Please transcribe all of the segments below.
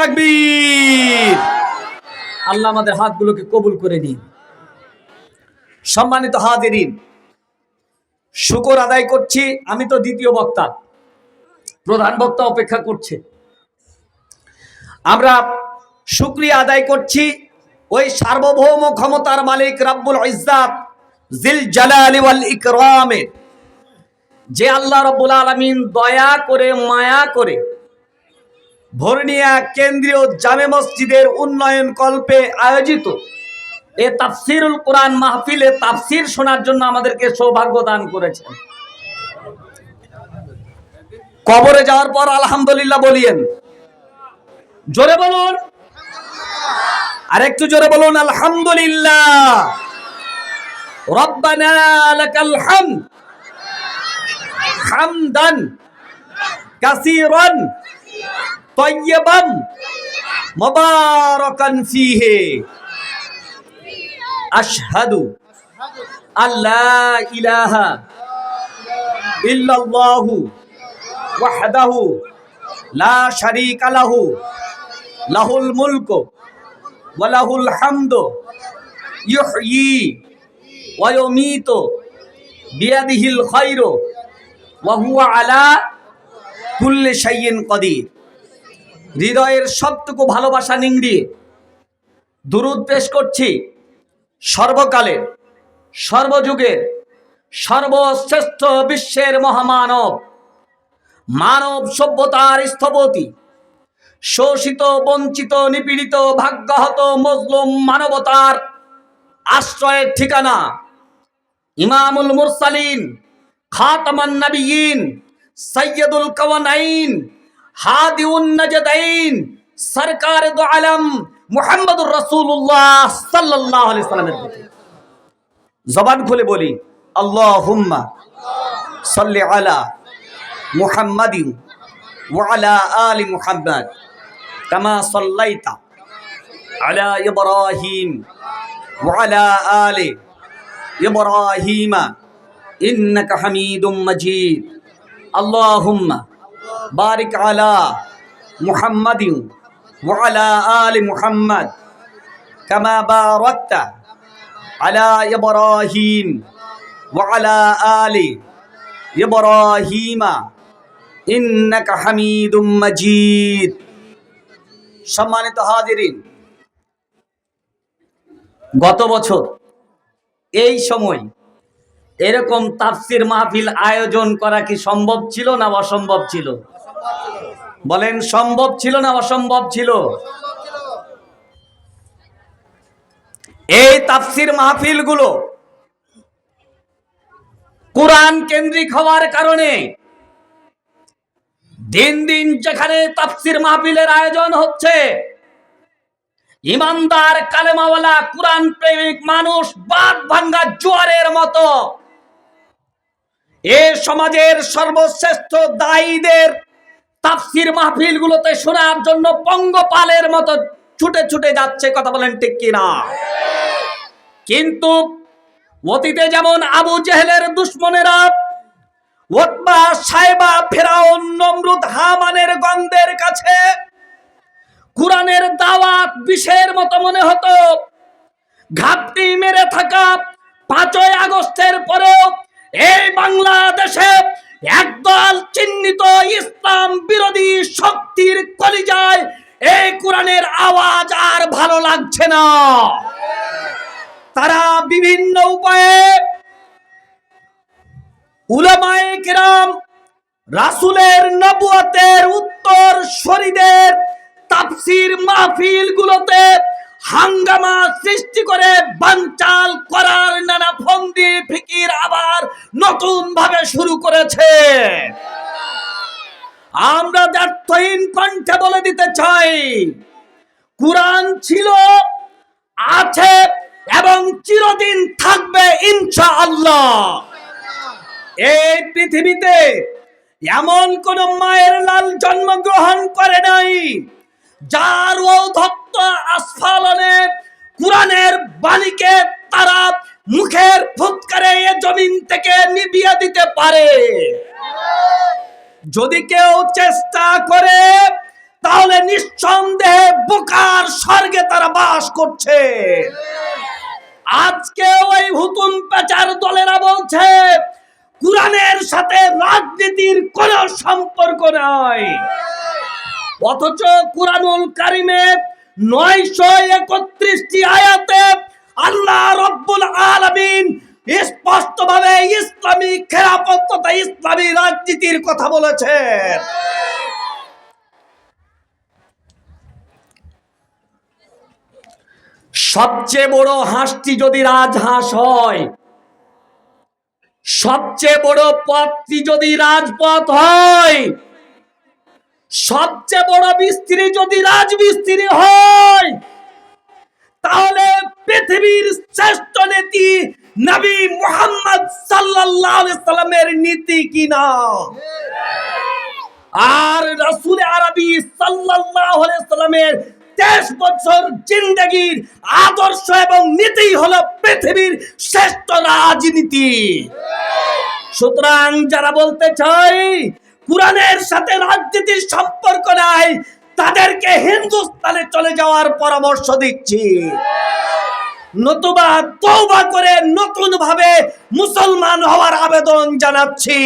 তাকবীর। আল্লাহ আমাদের হাতগুলোকে কবুল করে নিন। সম্মানিত হাজিরিন, শুকর আদায় করছি। আমি তো দ্বিতীয় বক্তা, প্রধান বক্তা অপেক্ষা করছে। আমরা শুকরিয়া আদায় করছি ওই সার্বভৌম ক্ষমতার মালিক রব্বুল ইজ্জাত জিল জালালি ওয়াল ইকরামের, যে আল্লাহ রব্বুল আলামিন দয়া করে মায়া করে ভরনিয়া কেন্দ্রীয় জামে মসজিদের উন্নয়ন কল্পে আয়োজিত এ তাফসিরুল কোরআন মাহফিলে তাফসির শোনার জন্য আমাদেরকে সৌভাগ্য দান করেছেন। কবরে যাওয়ার পর আলহামদুলিল্লাহ বলিয়েন, জোরে বলুন, আর একটু জোরে বলুন আলহামদুলিল্লাহ। রব্বানা লাকাল হামদ হামদান কাসীরান তাইয়্যিবান মুবারাকান ফীহি। আশহাদু আল্লা ইলাহা ইল্লাল্লাহু ওয়াহদাহু লা শারীকা লাহু লাহুল মুলকু ওয়া লাহুল হামদু ইউহয়ী ওয়া ইউমীতু বিয়াদিহিল খায়রু ওয়া হুয়া আলা কুল্লি শাইইন কাদির। হৃদয়ের সবটুকু ভালোবাসা নিংড়িয়ে দুরূদ পেশ করছি সর্বকালের সর্বযুগের সর্বশ্রেষ্ঠ বিশ্বের মহামানব, মানব সভ্যতার স্থপতি, শোষিত বঞ্চিত নিপীড়িত ভাগ্যহত মজলুম মানবতার আশ্রয়ের ঠিকানা, ইমামুল মুরসালিন খাতামান নবিয়্যিন সাইয়্যিদুল কাওনাইন হাদিউন নাজদাইন সরকার দু আলম মুহাম্মদুর রাসূলুল্লাহ সাল্লাল্লাহু আলাইহি সাল্লামের প্রতি জবান খুলে বলি আল্লাহুম্মা সাল্লি আলা মুহাম্মাদিন ওয়া আলা আলি মুহাম্মাদ কামা সাল্লাইতা আলা ইব্রাহিম ওয়া আলা আলি ইব্রাহিম ইন্নাকা হামিদুম মাজিদ। আল্লাহুম্মা বারিক আলা মুহাম্মাদিন ওয়া আলা আলি মুহাম্মাদ কামা বারাকতা আলা ইব্রাহিম ওয়া আলা আলি ইব্রাহিম ইন্নাকা হামিদুম মাজিদ। সম্মানিত হাজিরিন, গত বছর এই সময় এরকম তাফসির মাহফিল আয়োজন করা কি সম্ভব ছিল না অসম্ভব ছিল? বলেন, সম্ভব ছিল না অসম্ভব ছিল? এই তাফসির মাহফিল গুলো কোরআন কেন্দ্রিক হওয়ার কারণে দিন দিন যেখানে তাফসির মাহফিলের আয়োজন হচ্ছে, ইমানদার কালেমাওয়ালা কোরআন প্রেমিক মানুষ বাদ ভাঙ্গা জোয়ারের মতো এ সমাজের সর্বশ্রেষ্ঠ দায়ীদের তাফসির মাহফিল গুলোতে শোনার জন্য পঙ্গপালের মতো ছুটে ছুটে যাচ্ছে। কথা বলেন ঠিক কিনা? কিন্তু অতীতে যেমন আবু জেহেলের দুশমনেরা উতবা সাইবা ফেরাউন নমরুদ হামানের গন্ধের কাছে কুরআনের দাওয়াত বিষের মতো মনে হতো, ঘাপটি মেরে থাকা 5ই আগস্টের পরেও এই বাংলাদেশে একদল চিহ্নিত ইসলাম বিরোধী শক্তির কলিজায় এই কোরআনের আওয়াজ আর ভালো লাগছে না। তারা বিভিন্ন উপায়ে উলামায়ে কিরাম রাসূলের নবুয়তের উত্তর শরীদের তাফসির মাহফিল গুলোতে হাঙ্গামা সৃষ্টি করে বানচাল করার নানা ফন্দি ফিকির আবার নতুন ভাবে শুরু করেছে। আমরা দ্ব্যর্থহীন কণ্ঠে বলে দিতে চাই, কুরআন ছিল, আছে এবং চিরদিন থাকবে ইনশাআল্লাহ। এই পৃথিবীতে এমন কোন মায়ের লাল জন্মগ্রহণ করে নাই যার ঔদ্ধত্য আস্ফালনে কুরআনের বাণীকে তারা মুখের ফুৎকারে এ জমিন থেকে নিভিয়ে দিতে পারে। যদি কেউ চেষ্টা করে তাহলে নিঃসন্দেহে চিরকাল স্বর্গে তারা বাস করছে। আজকে ওই হুতুম পেচার দলেরা বলছে কুরআনের সাথে রাজনীতির কোনো সম্পর্ক নাই, অথচ কুরআনুল কারীমে 931টি আয়াতে আল্লাহ রাব্বুল আলামিন স্পষ্টভাবে ইসলামী খেলাফত তথা ইসলামী রাজনীতির কথা বলেছেন। সবচেয়ে বড় হাঁসটি যদি রাজহাঁস হয়, সবচেয়ে বড় পথটি যদি রাজপথ হয়, সবচেয়ে বড় মিস্ত্রি যদি রাজমিস্ত্রি হয়, তাহলে পৃথিবীর শ্রেষ্ঠ নীতি নবী মুহাম্মদ সাল্লাল্লাহু আলাইহি সাল্লামের নীতি কিনা? আর রাসূল আরবি সাল্লাল্লাহু আলাইহি সাল্লামের 23 বছর জিন্দেগির আদর্শ এবং নীতি হলো পৃথিবীর শ্রেষ্ঠ রাজনীতি। সুতরাং যারা বলতে চাই কুরআনের সাথে রাজনীতির সম্পর্ক নাই, তাদেরকে হিন্দুস্তানে চলে যাওয়ার পরামর্শ দিচ্ছি, নতুবা তওবা করে নতুন ভাবে মুসলমান হওয়ার আবেদন জানাচ্ছি।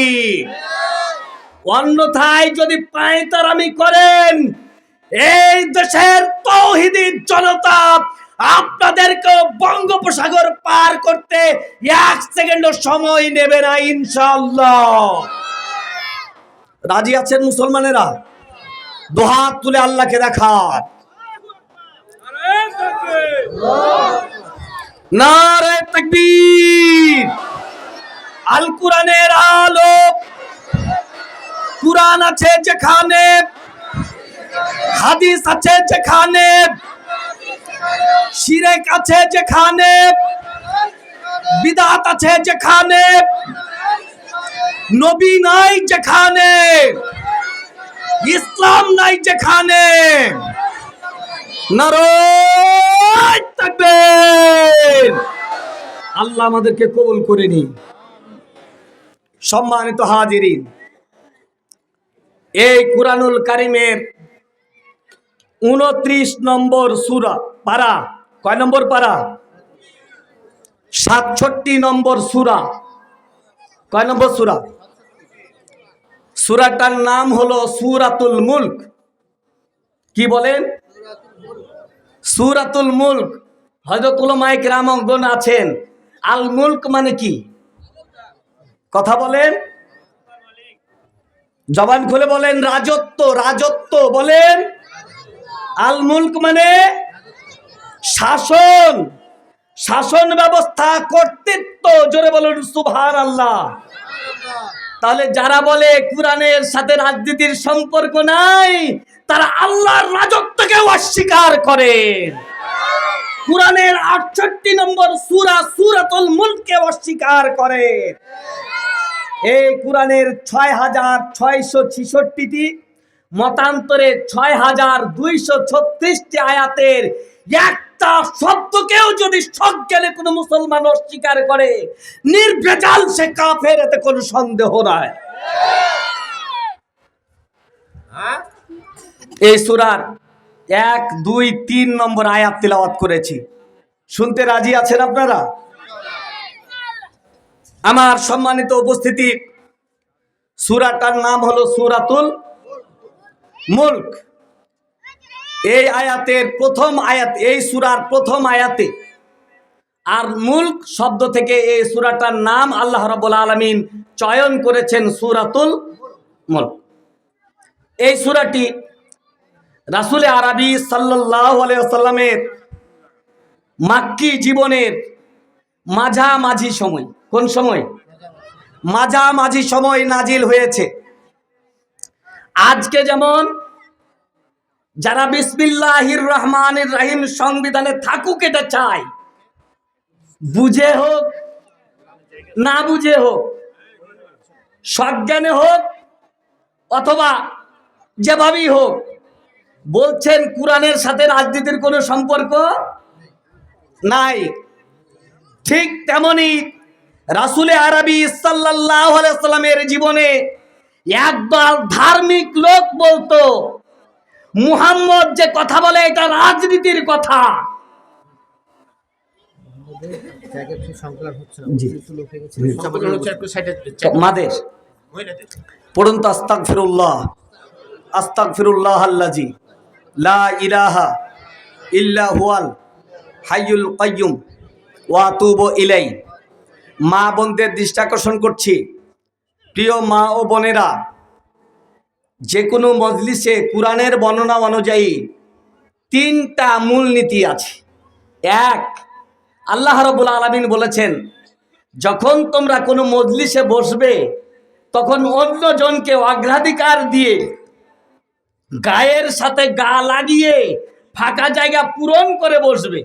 অন্যথায় যদি পায়তারামি করেন, এই দেশের তাওহীদি জনতা আপনাদেরকে বঙ্গোপসাগর পার করতে 1 সেকেন্ডও সময় নেবে না ইনশাআল্লাহ। রাজি আছেন মুসলমানেরা? দুহাত তুলে আল্লাহকে দেখান। নারে তাকবীর। আল কুরআনের আলো, কুরআন আছে যেখানে, হাদিস আছে যেখানে, শিরক আছে যেখানে, বিদআত আছে যেখানে, নবী নাই যেখানে, ইসলাম নাই যেখানে, নারে তাকবীর। আল্লাহ আমাদেরকে কবুল করে নিন। সম্মানিত হাজিরিন, এই কুরআনুল কারীমের 29 নম্বর সূরা পারা, কয় নম্বর পারা? 67 নম্বর সূরা। কয় নম্বর সূরা? সূরাটার নাম হলো সূরাতুল মুলক। কি বলেন? সূরাতুল মুলক। হযরত উলামায়ে কেরামগণ আছেন, আল মুলক মানে কি? কথা বলেন, জবান খুলে বলেন। রাজত্ব, রাজত্ব বলেন। আল মুলক মানে শাসন, শাসন ব্যবস্থা, কর্তৃত্ব। জোরে বলুন সুবহানাল্লাহ। তাহলে যারা বলে কুরআনের সাথে রাজনীতির সম্পর্ক নাই, তারা আল্লাহর রাজত্বকে অস্বীকার করে। কুরআনের 68 নম্বর সূরা সূরাতুল মুলককে অস্বীকার করে। এই কুরআনের 6666টি, মতান্তরে 6236টি আয়াতের একটা শব্দকেও যদি সজ্ঞানে কোনো মুসলমান অস্বীকার করে, নির্ভেজাল সে কাফের, এতে কোনো সন্দেহ নাই। এই সূরার 1, 2, 3 নম্বর আয়াত তিলাওয়াত করেছি। শুনতে রাজি আছেন আপনারা? আমার সম্মানিত উপস্থিতি, সূরাটার নাম হলো সূরাতুল মুলক। এই আয়াতের প্রথম আয়াত, এই সূরার প্রথম আয়াতে, আর মুলক শব্দ থেকে এই সূরাটার নাম আল্লাহ রাব্বুল আলামিন চয়ন করেছেন সূরাতুল মুলক। এই সূরাটি রাসূল আরবি সাল্লাল্লাহু আলাইহি ওয়াসাল্লামের মাক্কি জীবনের মাঝামাঝি সময়, কোন সময়? মাঝামাঝি সময় নাজিল হয়েছে। আজকে যেমন যারা বিসমিল্লাহির রহমানির রহিম সংবিধানে থাকুক এটা চায়, বুঝে হোক না বুঝে হোক, সজ্ঞানে হোক অথবা যেভাবেই হোক, বলছেন কুরআনের সাথে রাজনীতির কোনো সম্পর্ক নাই। ঠিক তেমনি রাসূল আরবি সাল্লাল্লাহু আলাইহি সাল্লামের জীবনে একদল ধার্মিক লোক বলতো, মুহাম্মদ যে কথা বলে এটা রাজনীতির কথা। জি। মাদের পড়ুন তো আস্তাগফিরুল্লাহ আস্তাগফিরুল্লাহ আল্লাযী লা ইলাহা ইল্লা হুয়াল হাইয়ুল কাইয়্যুম ওয়া আতুবু ইলাই। মা বোনদের দৃষ্টি আকর্ষণ করছি, প্রিয় মা ও বোনেরা, যে কোনো মজলিসে কোরআনের বর্ণনা অনুযায়ী তিনটা মূলনীতি আছে। এক, আল্লাহ রাব্বুল আলামিন বলেছেন, যখন তোমরা কোনো মজলিসে বসবে তখন অন্যজনকে অগ্রাধিকার দিয়ে গায়ের সাথে গা লাগিয়ে ফাঁকা জায়গা পূরণ করে বসবে।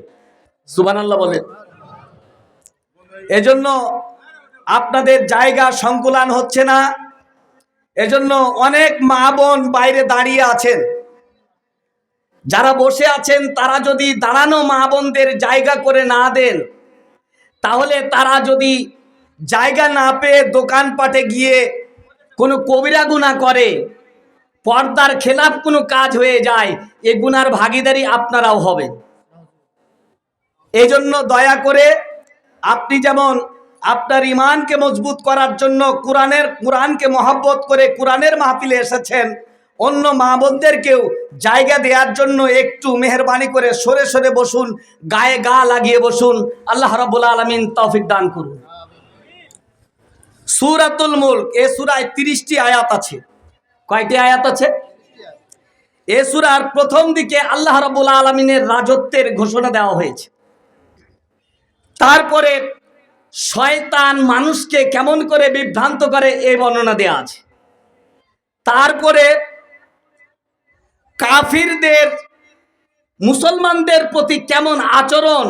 সুবহানাল্লাহ বলেন। এজন্য আপনাদের জায়গা সংকুলান হচ্ছে না, এজন্য অনেক মা বোন বাইরে দাঁড়িয়ে আছেন। যারা বসে আছেন তারা যদি দাঁড়ানো মা বোনদের জায়গা করে না দেন, তাহলে তারা যদি জায়গা না পেয়ে দোকানপাটে গিয়ে কোনো কবিরা গুনাহ করে, পর্দার খেলাফ কোনো কাজ হয়ে যায়, এ গুনার ভাগীদারি আপনারাও হবেন। এই জন্য দয়া করে আপনি যেমন আপনার ঈমানকে মজবুত করার জন্য কোরআনকে মহব্বত করে কোরআনের মাহফিলে এসেছেন, অন্য মা বোনদেরকেও জায়গা দেওয়ার জন্য একটু মেহেরবানি করে সরে সরে বসুন, গায়ে গা লাগিয়ে বসুন। আল্লাহ রাব্বুল আলামিন তৌফিক দান করুন। সূরাতুল মুলক, এই সূরায় 30টি আয়াত আছে। কয়টি আয়াত আছে? এই সূরার প্রথম দিকে আল্লাহ রাব্বুল আলামিনের রাজত্বের ঘোষণা দেওয়া হয়েছে। তারপরে শয়তান মানুষকে কেমন করে বিভ্রান্ত করে এই বর্ণনা দেওয়া আছে। তারপরে কাফিরদের মুসলমানদের প্রতি কেমন আচরণ